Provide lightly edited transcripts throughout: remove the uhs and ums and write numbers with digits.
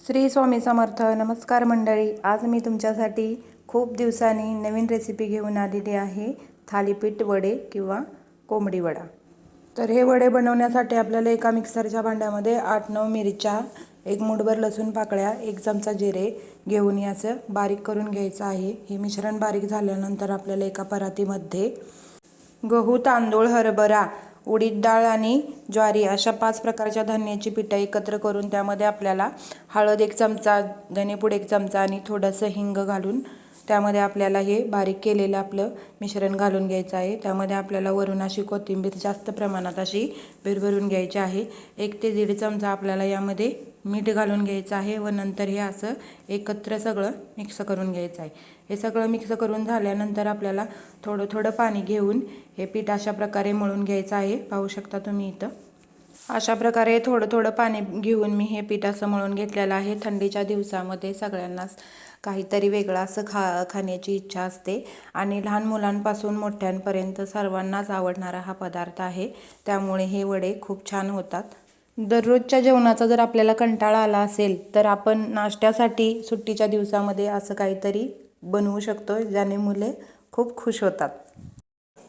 श्री स्वामी समर्थ. नमस्कार मंडळी. आज मी तुमच्यासाठी खूप दिवसांनी नवीन रेसिपी घेऊन आलेली आहे. थालीपीठ वडे किंवा कोंबडी वडा. तर हे वडे बनवण्यासाठी आपल्याला एका मिक्सरच्या भांड्यामध्ये 8-9 मिरच्या, एक मूठभर लसूण पाकळ्या, 1 चमचा जिरे घेऊन याचं बारीक करून घ्यायचं आहे. हे मिश्रण बारीक झाल्यानंतर आपल्याला एका परातीमध्ये गहू, तांदूळ, हरभरा, उडीद डाळ आणि ज्वारी अशा 5 प्रकारच्या धान्याची पिठं एकत्र करून त्यामध्ये आपल्याला हळद 1 चमचा, धनेपूड 1 चमचा आणि थोडंसं हिंग घालून त्यामध्ये आपल्याला हे बारीक केलेलं आपलं मिश्रण घालून घ्यायचं आहे. त्यामध्ये आपल्याला वरून अशी कोथिंबीर जास्त प्रमाणात अशी भरभरून घ्यायची आहे. 1 ते 1.5 चमचा आपल्याला यामध्ये मीठ घालून घ्यायचं आहे व नंतर हे असं एकत्र सगळं मिक्स करून घ्यायचं आहे. हे सगळं मिक्स करून झाल्यानंतर आपल्याला थोडं थोडं पाणी घेऊन हे पीठ अशा प्रकारे मळून घ्यायचं आहे. पाहू शकता तुम्ही इथं अशा प्रकारे थोडं थोडं पाणी घेऊन मी हे पीठ असं मळून घेतलेलं आहे. थंडीच्या दिवसामध्ये सगळ्यांनाच काहीतरी वेगळं असं खाण्याची इच्छा असते आणि लहान मुलांपासून मोठ्यांपर्यंत सर्वांनाच आवडणारा हा पदार्थ आहे. त्यामुळे हे वडे खूप छान होतात. दररोजच्या जेवणाचा जर आपल्याला कंटाळा आला असेल तर आपण नाश्त्यासाठी सुट्टीच्या दिवसामध्ये असं काहीतरी बनवू शकतो, ज्याने मुले खूप खुश होतात.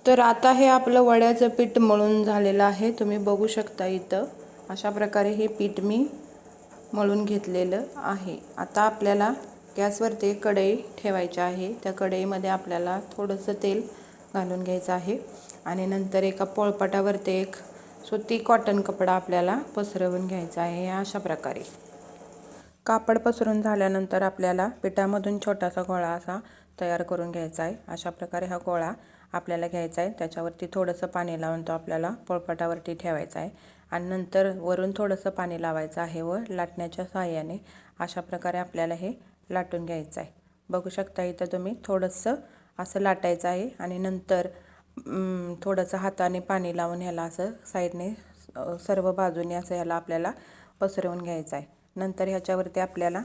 तर आता हे आपलं वड्याचं पीठ मळून झालेलं आहे. तुम्ही बघू शकता इथं अशा प्रकारे हे पीठ मी मळून घेतलेलं आहे. आता आपल्याला गॅसवरती कढई ठेवायची आहे. त्या कढईमध्ये आपल्याला थोडंसं तेल घालून घ्यायचं आहे आणि नंतर एका पोळपाटावरती एक सुती कॉटन कपडा आपल्याला पसरवून घ्यायचा आहे. अशा प्रकारे कापड पसरून झाल्यानंतर आपल्याला पिठामधून छोटासा गोळा असा तयार करून घ्यायचा आहे. अशा प्रकारे हा गोळा आपल्याला घ्यायचा आहे. त्याच्यावरती थोडंसं पाणी लावून तो आपल्याला पोळपाटावरती ठेवायचा आहे आणि नंतर वरून थोडंसं पाणी लावायचं आहे व लाटण्याच्या सहाय्याने अशा प्रकारे आपल्याला हे लाटून घ्यायचं आहे. बघू शकता इथं तुम्ही थोडंसं असं लाटायचं आहे आणि नंतर थोडंसं हाताने पाणी लावून ह्याला असं साईडने सर्व बाजूने असं ह्याला आपल्याला पसरवून घ्यायचं आहे. नंतर ह्याच्यावरती आपल्याला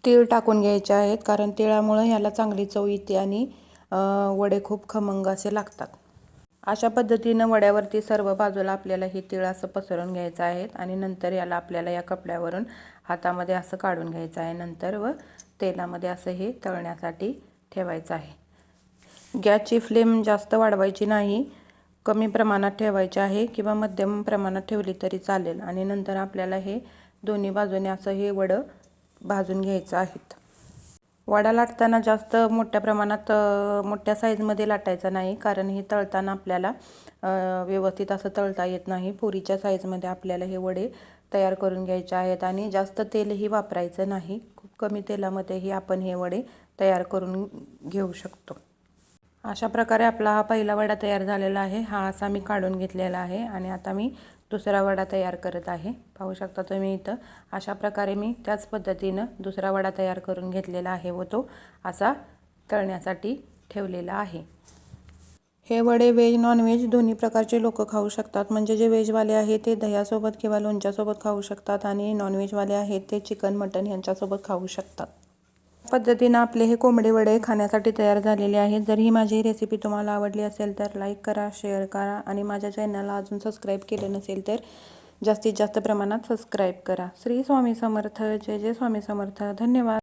तीळ टाकून घ्यायचे आहेत, कारण तिळामुळे ह्याला चांगली चव येते आणि वडे खूप खमंग असे लागतात. अशा पद्धतीनं वड्यावरती सर्व बाजूला आपल्याला हे तीळ असं पसरवून घ्यायचं आहे आणि नंतर याला आपल्याला या कपड्यावरून हातामध्ये असं काढून घ्यायचं आहे. नंतर व तेलामध्ये असं हे तळण्यासाठी ठेवायचं आहे. गॅसची फ्लेम जास्त वाढवायची नाही, कमी प्रमाणात ठेवायची आहे किंवा मध्यम प्रमाणात ठेवली तरी चालेल. आणि नंतर आपल्याला हे दोन्ही बाजूने असं हे वडं भाजून घ्यायचं आहे. वडा लाटताना जास्त मोठ्या प्रमाणात मोठ्या साईजमध्ये लाटायचं नाही, कारण हे तळताना आपल्याला व्यवस्थित असं तळता येत नाही. पुरीच्या साईजमध्ये आपल्याला हे वडे तयार करून घ्यायचे आहेत आणि जास्त तेलही वापरायचं नाही. खूप कमी तेलामध्येही आपण हे वडे तयार करून घेऊ शकतो. अशा प्रकारे आपला हा पहिला वडा तयार झालेला आहे. हा असा मी काढून घेतलेला आहे आणि आता मी दुसरा वडा तयार करत आहे. पाहू शकता तुम्ही इथं अशा प्रकारे मी त्याच पद्धतीनं दुसरा वडा तयार करून घेतलेला आहे व तो असा तळण्यासाठी ठेवलेला आहे. हे वडे व्हेज नॉनव्हेज दोन्ही प्रकारचे लोक खाऊ शकतात. म्हणजे जे व्हेजवाले आहेत ते दह्यासोबत किंवा लोणच्यासोबत खाऊ शकतात आणि नॉनव्हेजवाले आहेत ते चिकन मटन यांच्यासोबत खाऊ शकतात. पद्धतीनं आपले हे कोंबडी वडे खाण्यासाठी तयार झालेले आहेत. जर ही माझी रेसिपी तुम्हाला आवडली असेल तर लाईक करा, शेअर करा आणि माझ्या चॅनलला अजून सबस्क्राईब केलं नसेल तर जास्तीत जास्त प्रमाणात सबस्क्राईब करा. श्री स्वामी समर्थ. जय जय स्वामी समर्थ. धन्यवाद.